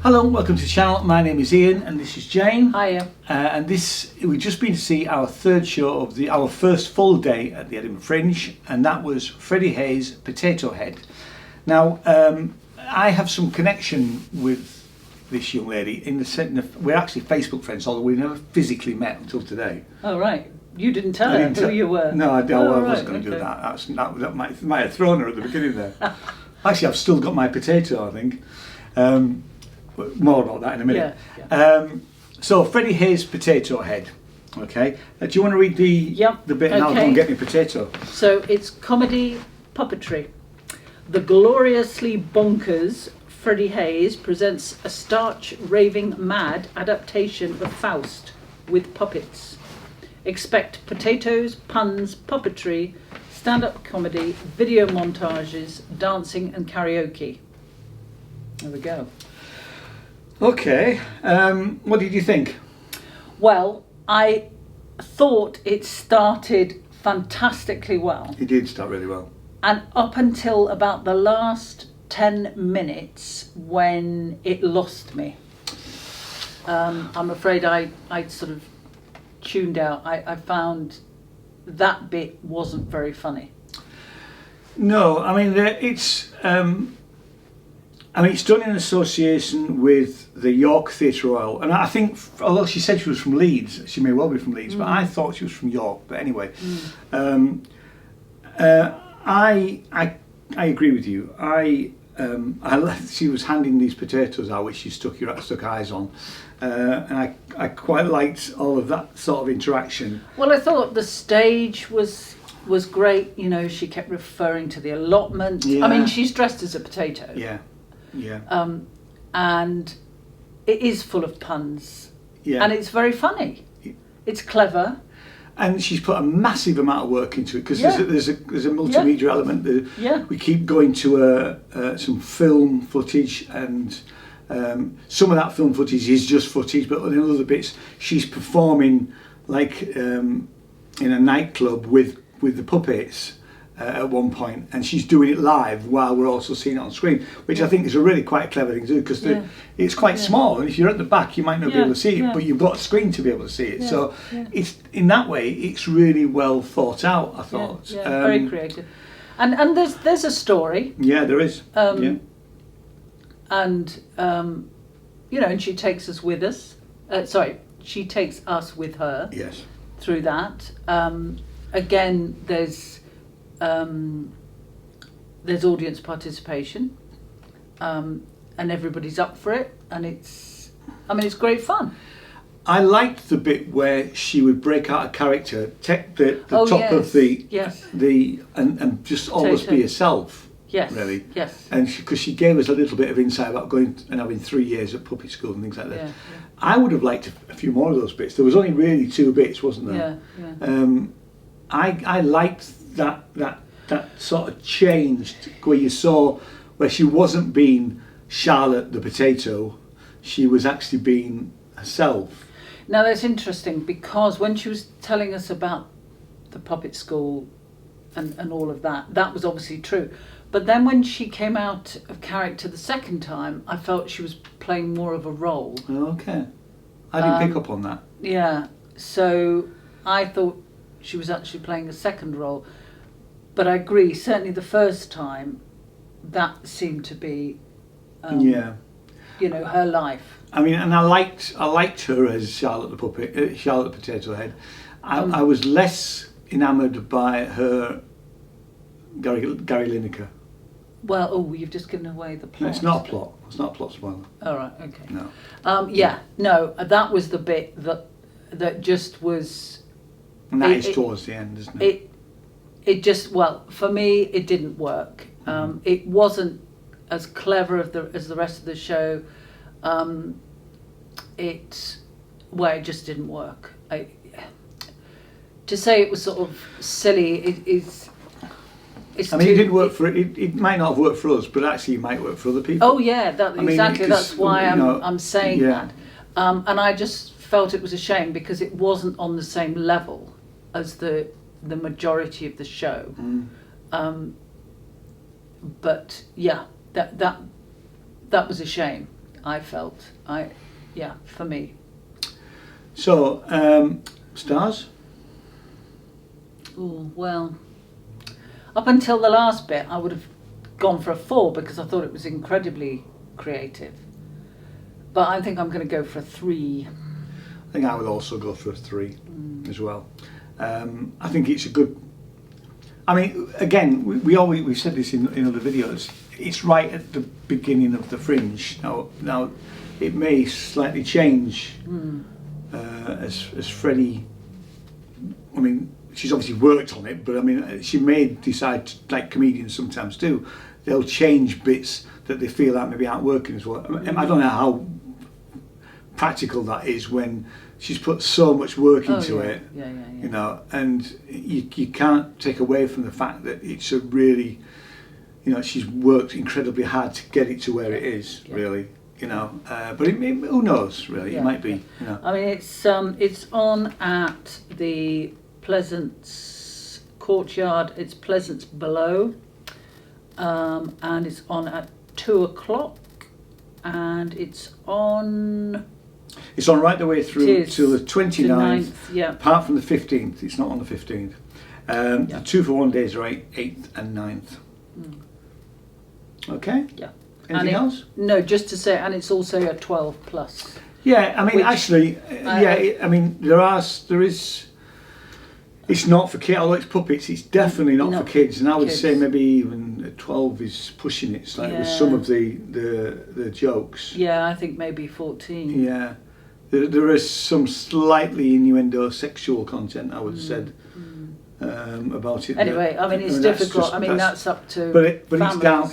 Hello, welcome to the channel. My name is Ian and this is Jane. Hiya. And we've just been to see our third show of our first full day at the Edinburgh Fringe, and that was Freddie Hayes' Potatohead. Now, I have some connection with this young lady in the sense that we're actually Facebook friends, although we never physically met until today. Oh, right. You didn't tell her who you were. No, I wasn't going to do okay. that. That might have thrown her at the beginning there. Actually, I've still got my potato, I think. More about that in a minute. Yeah. So, Freddie Hayes' Potatohead. Okay. Do you want to read the bit and I'll go and get my potato? So, it's comedy puppetry. The gloriously bonkers Freddie Hayes presents a starch-raving mad adaptation of Faust with puppets. Expect potatoes, puns, puppetry, stand-up comedy, video montages, dancing and karaoke. There we go. Okay, what did you think? Well, I thought it started fantastically well. It did start really well. And up until about the last 10 minutes when it lost me. I'm afraid I sort of tuned out. I found that bit wasn't very funny. No, I mean, it's done in association with the York Theatre Royal, and I think, although she said she was from Leeds, she may well be from Leeds, but I thought she was from York. But anyway, I agree with you. She was handing these potatoes out, which she stuck eyes on, and I quite liked all of that sort of interaction. Well, I thought the stage was great. You know, she kept referring to the allotment. Yeah. I mean, she's dressed as a potato. Yeah. Yeah. And it is full of puns. Yeah. And it's very funny. It's clever. And she's put a massive amount of work into it because there's a multimedia element. We keep going to some film footage, and some of that film footage is just footage, but in other bits she's performing like in a nightclub with the puppets. At one point, and she's doing it live while we're also seeing it on screen, which I think is a really quite clever thing to do because it's quite small, and if you're at the back you might not be able to see it, but you've got a screen to be able to see it. So it's in that way it's really well thought out, I thought. Very creative, and there's a story. Yeah, there is. And you know, and she takes us with us. She takes us with her. Yes. Through that, again, there's audience participation, and everybody's up for it, and it's great fun. I liked the bit where she would break out a character, take the top of and just always be herself. Yes. Really. Yes. And because she gave us a little bit of insight about going and having 3 years at puppet school and things like that. Yeah. I would have liked a few more of those bits. There was only really 2 bits, wasn't there? Yeah. I liked that sort of changed where she wasn't being Charlotte the potato, she was actually being herself. Now that's interesting because when she was telling us about the puppet school and all of that was obviously true. But then when she came out of character the second time, I felt she was playing more of a role. Okay. I didn't pick up on that. Yeah. So I thought she was actually playing a second role. But I agree, certainly the first time, that seemed to be, her life. I mean, and I liked her as Charlotte the puppet, Charlotte the Potato Head. I was less enamoured by her Gary Lineker. Well, you've just given away the plot. No, it's not a plot. It's not a plot spoiler. All right, okay. No. That was the bit that just was. And that is towards the end, isn't it? It just, well, for me, it didn't work. It wasn't as clever as the rest of the show. It just didn't work. To say it was sort of silly, it didn't work for it. It might not have worked for us, but actually it might work for other people. Oh yeah, exactly. That's why I'm saying that. And I just felt it was a shame because it wasn't on the same level as the majority of the show. But yeah, that was a shame. I felt. Yeah, for me. So, stars? Oh, well, up until the last bit, I would have gone for a 4 because I thought it was incredibly creative. But I think I'm going to go for a 3. I think I would also go for a 3 as well. I think it's a good. I mean, again, we've said this in other videos. It's right at the beginning of the Fringe. Now, it may slightly change as Freddie. I mean, she's obviously worked on it, but I mean, she may decide, to, like comedians sometimes do, they'll change bits that they feel like maybe aren't working as well. I don't know how practical that is when she's put so much work into it, you know, and you can't take away from the fact that it's a really, you know, she's worked incredibly hard to get it to where it is, really, you know. But who knows, really? It might be. You know. I mean, it's on at the Pleasance Courtyard. It's Pleasance Below, and it's on at 2 o'clock, and it's on. It's on right the way through till the 29th, yeah. Apart from the 15th, it's not on the 15th. The 2 for 1 days are 8th and 9th. Okay? Yeah. Anything else? No, just to say, and it's also a 12 plus. Yeah, I mean, actually, I mean, there is. It's not for kids, although it's puppets, it's definitely not for kids. And I would say maybe even 12 is pushing it slightly with some of the jokes. Yeah, I think maybe 14. Yeah. There is some slightly innuendo sexual content, I would have said, about it. Anyway, I mean, it's difficult. That's up to but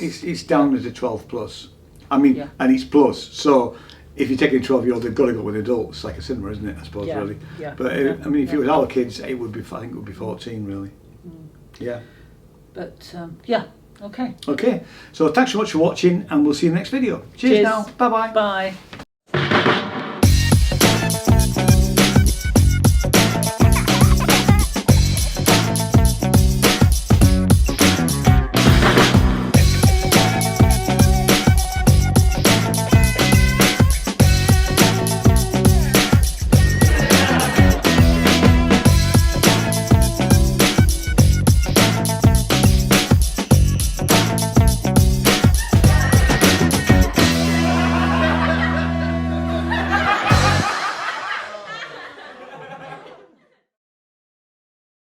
it's down at a 12 plus. I mean, and it's plus. So if you're taking a 12-year-old, they've got to go with adults, like a cinema, isn't it? I suppose, really. Yeah. But I mean, if it was our kids, it would be. I think it would be 14, really. Yeah. But yeah. Okay. Okay. So thanks so much for watching, and we'll see you in the next video. Cheers now. Bye-bye. Bye.